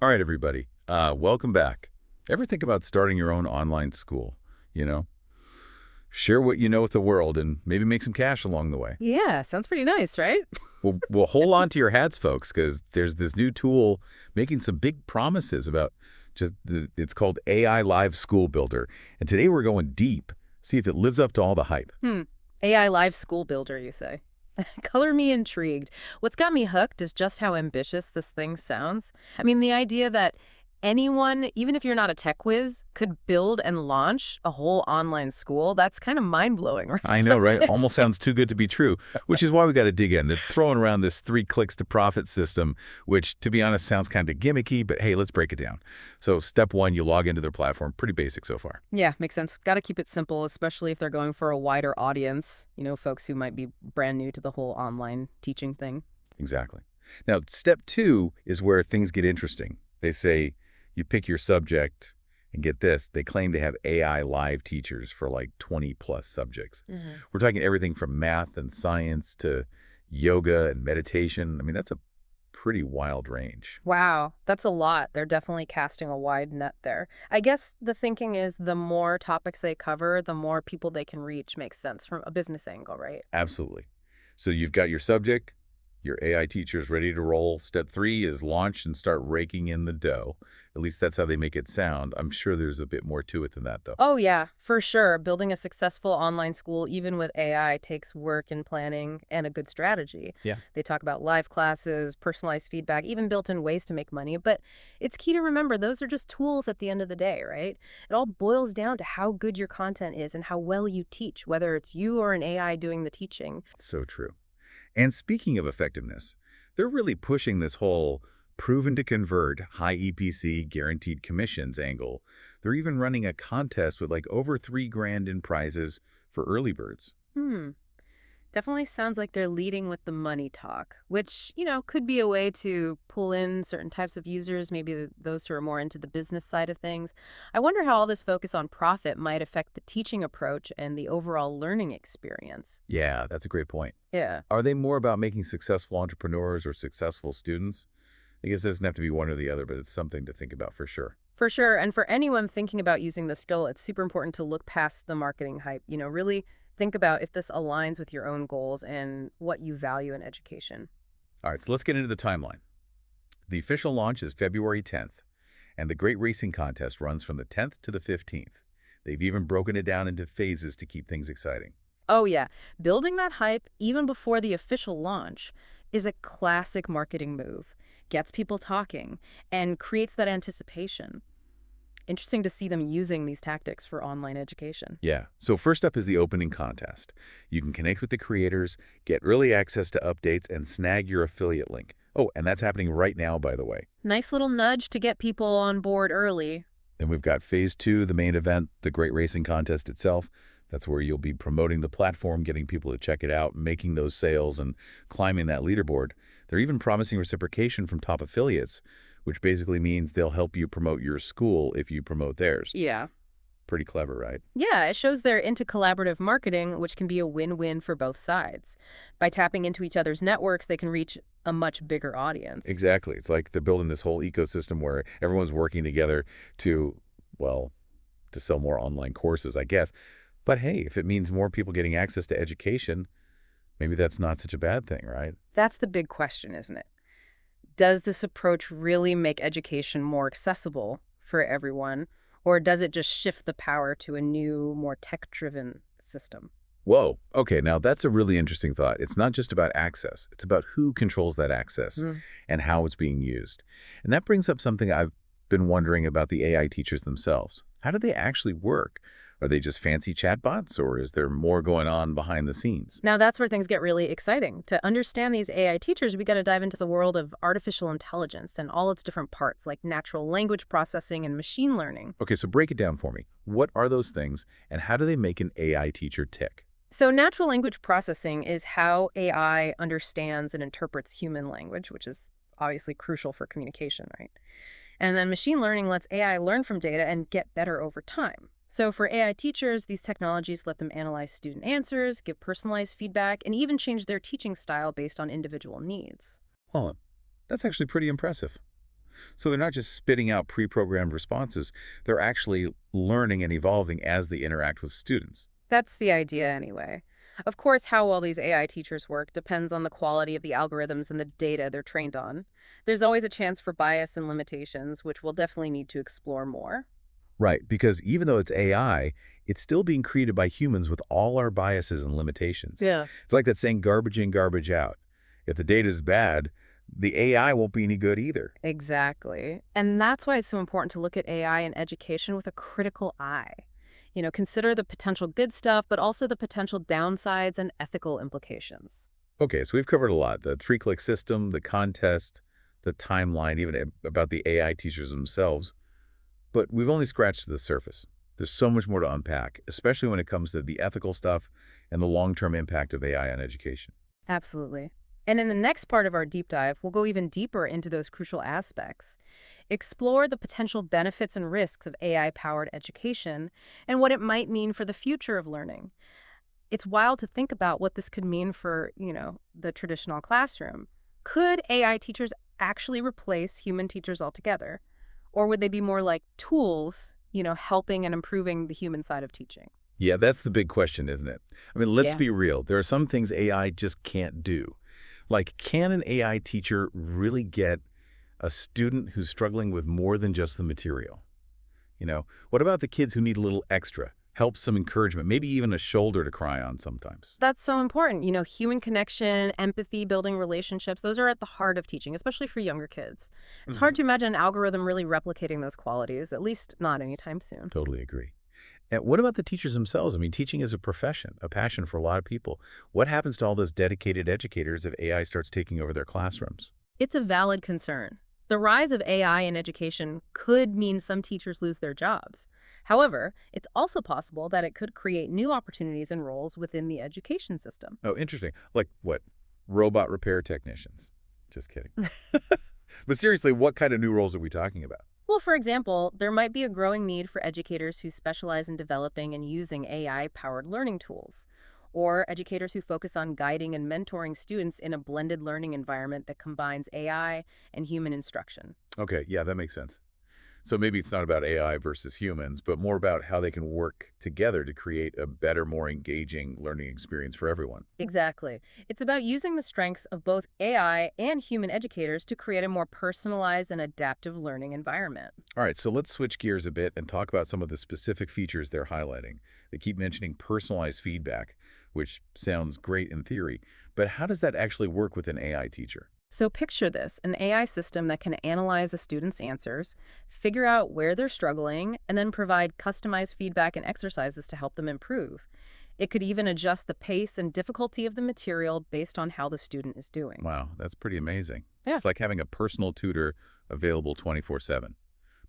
All right, everybody. Welcome back. Ever think about starting your own online school? You know, share what you know with the world and maybe make some cash along the way. Yeah, sounds pretty nice, right? We'll hold on to your hats, folks, because there's this new tool making some big promises about it's called AI Live School Builder. And today we're going deep, see if it lives up to all the hype. Hmm. AI Live School Builder, you say? Color me intrigued. What's got me hooked is just how ambitious this thing sounds. I mean, the idea that anyone, even if you're not a tech whiz, could build and launch a whole online school, that's kind of mind-blowing, right? I know, right? Almost sounds too good to be true, which is why we got to dig in. They're throwing around this 3 clicks to profit system, which, to be honest, sounds kind of gimmicky, but hey, let's break it down. So step one, you log into their platform. Pretty basic so far. Yeah, makes sense. Got to keep it simple, especially if they're going for a wider audience, folks who might be brand new to the whole online teaching thing. Exactly. Now, step two is where things get interesting. They say you pick your subject, and get this, they claim to have AI live teachers for like 20 plus subjects. We're talking everything from math and science to yoga and meditation. I mean, that's a pretty wild range. Wow, that's a lot. They're definitely casting a wide net there. I guess the thinking is the more topics they cover, the more people they can reach makes sense from a business angle, right? Absolutely. So you've got your subject, your AI teacher's ready to roll. Step three is launch and start raking in the dough. At least that's how they make it sound. I'm sure there's a bit more to it than that, though. Oh, yeah, for sure. Building a successful online school, even with AI, takes work and planning and a good strategy. Yeah. They talk about live classes, personalized feedback, even built-in ways to make money. But it's key to remember those are just tools at the end of the day, right? It all boils down to how good your content is and how well you teach, whether it's you or an AI doing the teaching. So true. And speaking of effectiveness, they're really pushing this whole proven to convert high EPC guaranteed commissions angle. They're even running a contest with like over 3 grand in prizes for early birds. Hmm. Definitely sounds like they're leading with the money talk, which, could be a way to pull in certain types of users, maybe those who are more into the business side of things. I wonder how all this focus on profit might affect the teaching approach and the overall learning experience. Yeah, that's a great point. Yeah, Are they more about making successful entrepreneurs or successful students? I guess it doesn't have to be one or the other, but it's something to think about for sure. for sure. And for anyone thinking about using the skill, it's super important to look past the marketing hype. Really think about if this aligns with your own goals and what you value in education. All right, so let's get into the timeline. The official launch is February 10th, and the Great Racing Contest runs from the 10th to the 15th. They've even broken it down into phases to keep things exciting. Oh, yeah. Building that hype, even before the official launch, is a classic marketing move. Gets people talking and creates that anticipation. Interesting to see them using these tactics for online education. Yeah, so first up is the opening contest. You can connect with the creators, get early access to updates, and snag your affiliate link. Oh, and that's happening right now, by the way. Nice little nudge to get people on board early. Then we've got phase two, the main event, the Great Racing Contest itself. That's where you'll be promoting the platform, getting people to check it out, making those sales, and climbing that leaderboard. They're even promising reciprocation from top affiliates, which basically means they'll help you promote your school if you promote theirs. Yeah. Pretty clever, right? Yeah, it shows they're into collaborative marketing, which can be a win-win for both sides. By tapping into each other's networks, they can reach a much bigger audience. Exactly. It's like they're building this whole ecosystem where everyone's working together to, well, to sell more online courses, I guess. But hey, if it means more people getting access to education, maybe that's not such a bad thing, right? That's the big question, isn't it? Does this approach really make education more accessible for everyone, or does it just shift the power to a new, more tech-driven system? Whoa. Okay, now that's a really interesting thought. It's not just about access. It's about who controls that access Mm. and how it's being used. And that brings up something I've been wondering about the AI teachers themselves. How do they actually work? Are they just fancy chatbots, or is there more going on behind the scenes? Now that's where things get really exciting. To understand these AI teachers, we got to dive into the world of artificial intelligence and all its different parts, like natural language processing and machine learning. Okay, so break it down for me. What are those things, and how do they make an AI teacher tick? So natural language processing is how AI understands and interprets human language, which is obviously crucial for communication, right? And then machine learning lets AI learn from data and get better over time. So for AI teachers, these technologies let them analyze student answers, give personalized feedback, and even change their teaching style based on individual needs. Well, that's actually pretty impressive. So they're not just spitting out pre-programmed responses, they're actually learning and evolving as they interact with students. That's the idea anyway. Of course, how well these AI teachers work depends on the quality of the algorithms and the data they're trained on. There's always a chance for bias and limitations, which we'll definitely need to explore more. Right, because even though it's AI, it's still being created by humans with all our biases and limitations. Yeah. It's like that saying garbage in, garbage out. If the data is bad, the AI won't be any good either. Exactly. And that's why it's so important to look at AI in education with a critical eye. Consider the potential good stuff, but also the potential downsides and ethical implications. Okay, so we've covered a lot. The three-click system, the contest, the timeline, even about the AI teachers themselves. But we've only scratched the surface. There's so much more to unpack, especially when it comes to the ethical stuff and the long-term impact of AI on education. Absolutely. And in the next part of our deep dive, we'll go even deeper into those crucial aspects. Explore the potential benefits and risks of AI-powered education and what it might mean for the future of learning. It's wild to think about what this could mean for, the traditional classroom. Could AI teachers actually replace human teachers altogether? Or would they be more like tools, helping and improving the human side of teaching? Yeah, that's the big question, isn't it? I mean, let's Yeah. be real. There are some things AI just can't do. Like, can an AI teacher really get a student who's struggling with more than just the material? What about the kids who need a little extra, help, some encouragement, maybe even a shoulder to cry on sometimes? That's so important. Human connection, empathy, building relationships, those are at the heart of teaching, especially for younger kids. It's hard Mhm. to imagine an algorithm really replicating those qualities, at least not anytime soon. Totally agree. And what about the teachers themselves? I mean, teaching is a profession, a passion for a lot of people. What happens to all those dedicated educators if AI starts taking over their classrooms? It's a valid concern. The rise of AI in education could mean some teachers lose their jobs. However, it's also possible that it could create new opportunities and roles within the education system. Oh, interesting. Like what? Robot repair technicians. Just kidding. But seriously, what kind of new roles are we talking about? Well, for example, there might be a growing need for educators who specialize in developing and using AI-powered learning tools, or educators who focus on guiding and mentoring students in a blended learning environment that combines AI and human instruction. Okay, yeah, that makes sense. So maybe it's not about AI versus humans, but more about how they can work together to create a better, more engaging learning experience for everyone. Exactly. It's about using the strengths of both AI and human educators to create a more personalized and adaptive learning environment. All right, so let's switch gears a bit and talk about some of the specific features they're highlighting. They keep mentioning personalized feedback, which sounds great in theory, but how does that actually work with an AI teacher? So picture this, an AI system that can analyze a student's answers, figure out where they're struggling, and then provide customized feedback and exercises to help them improve. It could even adjust the pace and difficulty of the material based on how the student is doing. Wow, that's pretty amazing. Yeah. It's like having a personal tutor available 24/7.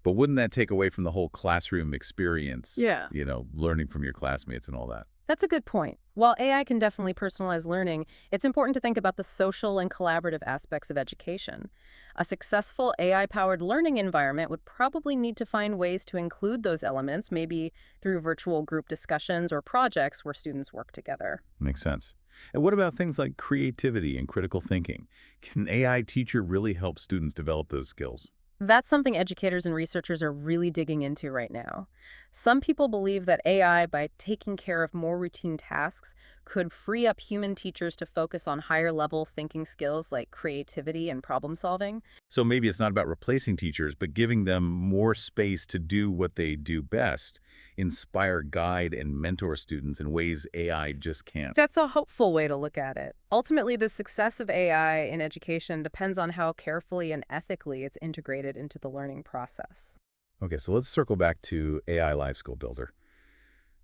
But wouldn't that take away from the whole classroom experience, Yeah. learning from your classmates and all that? That's a good point. While AI can definitely personalize learning, it's important to think about the social and collaborative aspects of education. A successful AI-powered learning environment would probably need to find ways to include those elements, maybe through virtual group discussions or projects where students work together. Makes sense. And what about things like creativity and critical thinking? Can an AI teacher really help students develop those skills? That's something educators and researchers are really digging into right now. Some people believe that AI, by taking care of more routine tasks, could free up human teachers to focus on higher level thinking skills like creativity and problem solving. So maybe it's not about replacing teachers, but giving them more space to do what they do best, inspire, guide, and mentor students in ways AI just can't. That's a hopeful way to look at it. Ultimately, the success of AI in education depends on how carefully and ethically it's integrated into the learning process. Okay, so let's circle back to AI Live Skill Builder.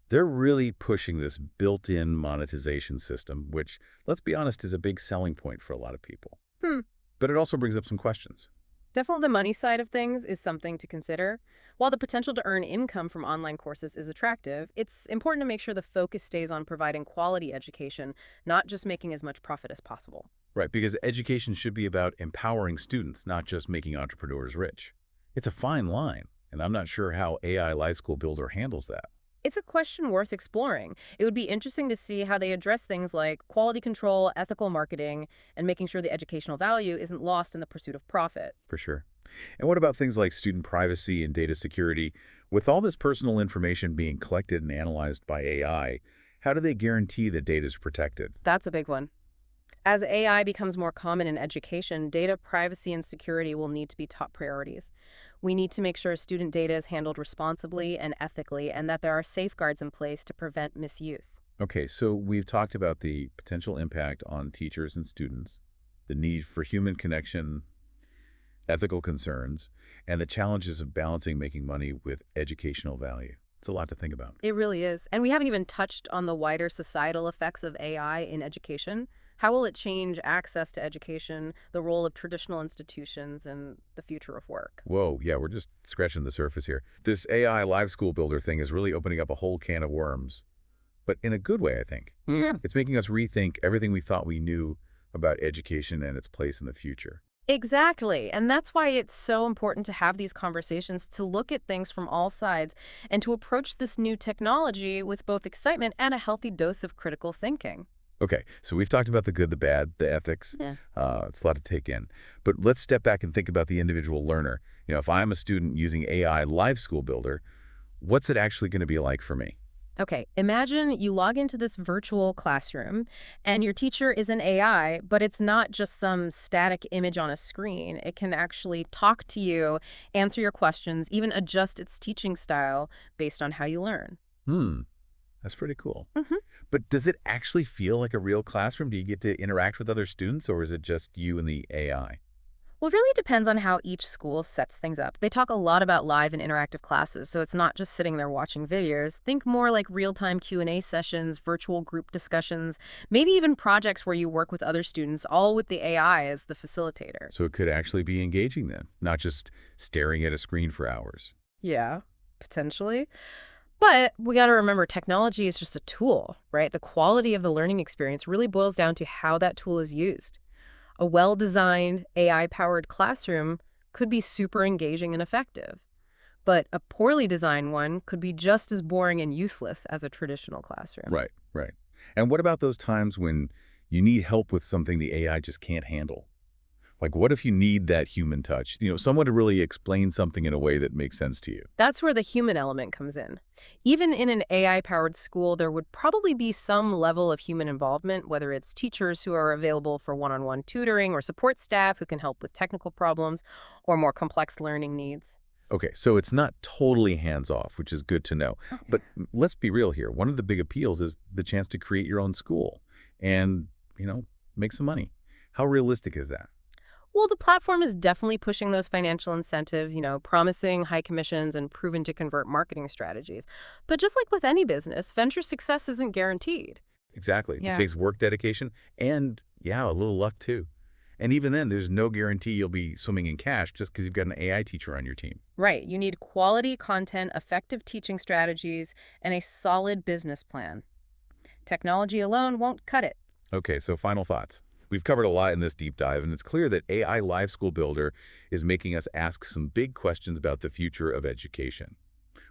They're really pushing this built-in monetization system, which, let's be honest, is a big selling point for a lot of people. Hmm. But it also brings up some questions. Definitely the money side of things is something to consider. While the potential to earn income from online courses is attractive, it's important to make sure the focus stays on providing quality education, not just making as much profit as possible. Right, because education should be about empowering students, not just making entrepreneurs rich. It's a fine line, and I'm not sure how AI Live School Builder handles that. It's a question worth exploring. It would be interesting to see how they address things like quality control, ethical marketing, and making sure the educational value isn't lost in the pursuit of profit. For sure. And what about things like student privacy and data security? With all this personal information being collected and analyzed by AI, how do they guarantee that data is protected? That's a big one. As AI becomes more common in education, data privacy and security will need to be top priorities. We need to make sure student data is handled responsibly and ethically, and that there are safeguards in place to prevent misuse. Okay, so we've talked about the potential impact on teachers and students, the need for human connection, ethical concerns, and the challenges of balancing making money with educational value. It's a lot to think about. It really is. And we haven't even touched on the wider societal effects of AI in education. How will it change access to education, the role of traditional institutions, and the future of work? Whoa, yeah, we're just scratching the surface here. This AI live school builder thing is really opening up a whole can of worms, but in a good way, I think. Yeah. It's making us rethink everything we thought we knew about education and its place in the future. Exactly. And that's why it's so important to have these conversations, to look at things from all sides, and to approach this new technology with both excitement and a healthy dose of critical thinking. Okay, so we've talked about the good, the bad, the ethics. Yeah. It's a lot to take in. But let's step back and think about the individual learner. If I'm a student using AI Live School Builder, what's it actually going to be like for me? Okay, imagine you log into this virtual classroom and your teacher is an AI, but it's not just some static image on a screen. It can actually talk to you, answer your questions, even adjust its teaching style based on how you learn. Hmm, that's pretty cool. Mhm. But does it actually feel like a real classroom? Do you get to interact with other students, or is it just you and the AI? Well, it really depends on how each school sets things up. They talk a lot about live and interactive classes, so it's not just sitting there watching videos. Think more like real-time Q&A sessions, virtual group discussions, maybe even projects where you work with other students, all with the AI as the facilitator. So it could actually be engaging then, not just staring at a screen for hours. Yeah, potentially. But we got to remember technology is just a tool, right? The quality of the learning experience really boils down to how that tool is used. A well-designed, AI-powered classroom could be super engaging and effective, but a poorly designed one could be just as boring and useless as a traditional classroom. Right, right. And what about those times when you need help with something the AI just can't handle? Like, what if you need that human touch? Someone to really explain something in a way that makes sense to you. That's where the human element comes in. Even in an AI-powered school, there would probably be some level of human involvement, whether it's teachers who are available for one-on-one tutoring or support staff who can help with technical problems or more complex learning needs. Okay, so it's not totally hands-off, which is good to know. But let's be real here. One of the big appeals is the chance to create your own school and, make some money. How realistic is that? Well, the platform is definitely pushing those financial incentives, promising high commissions and proven to convert marketing strategies. But just like with any business, venture success isn't guaranteed. Exactly. It Yeah. takes work dedication and, yeah, a little luck too. And even then, there's no guarantee you'll be swimming in cash just because you've got an AI teacher on your team. Right. You need quality content, effective teaching strategies, and a solid business plan. Technology alone won't cut it. Okay, so final thoughts. We've covered a lot in this deep dive, and it's clear that AI Live School Builder is making us ask some big questions about the future of education.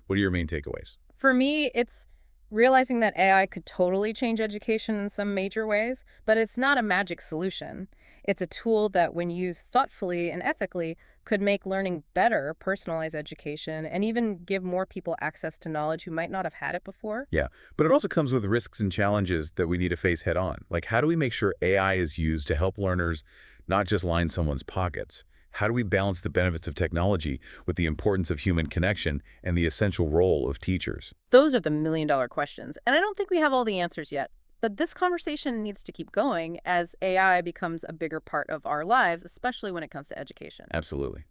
What are your main takeaways? For me, it's realizing that AI could totally change education in some major ways, but it's not a magic solution. It's a tool that, when used thoughtfully and ethically, could make learning better, personalize education, and even give more people access to knowledge who might not have had it before. Yeah, but it also comes with risks and challenges that we need to face head on. Like, how do we make sure AI is used to help learners, not just line someone's pockets? How do we balance the benefits of technology with the importance of human connection and the essential role of teachers? Those are the million-dollar questions, and I don't think we have all the answers yet. But this conversation needs to keep going as AI becomes a bigger part of our lives, especially when it comes to education. Absolutely.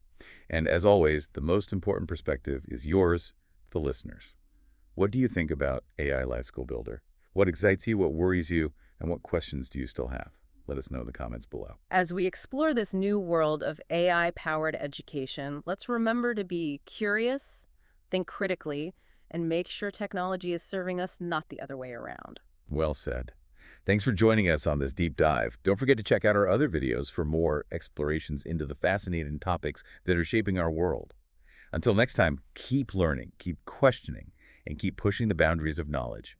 And as always, the most important perspective is yours, the listeners. What do you think about AI Live School Builder? What excites you, what worries you, and what questions do you still have? Let us know in the comments below. As we explore this new world of AI-powered education, let's remember to be curious, think critically, and make sure technology is serving us, not the other way around. Well said. Thanks for joining us on this deep dive. Don't forget to check out our other videos for more explorations into the fascinating topics that are shaping our world. Until next time, keep learning, keep questioning, and keep pushing the boundaries of knowledge.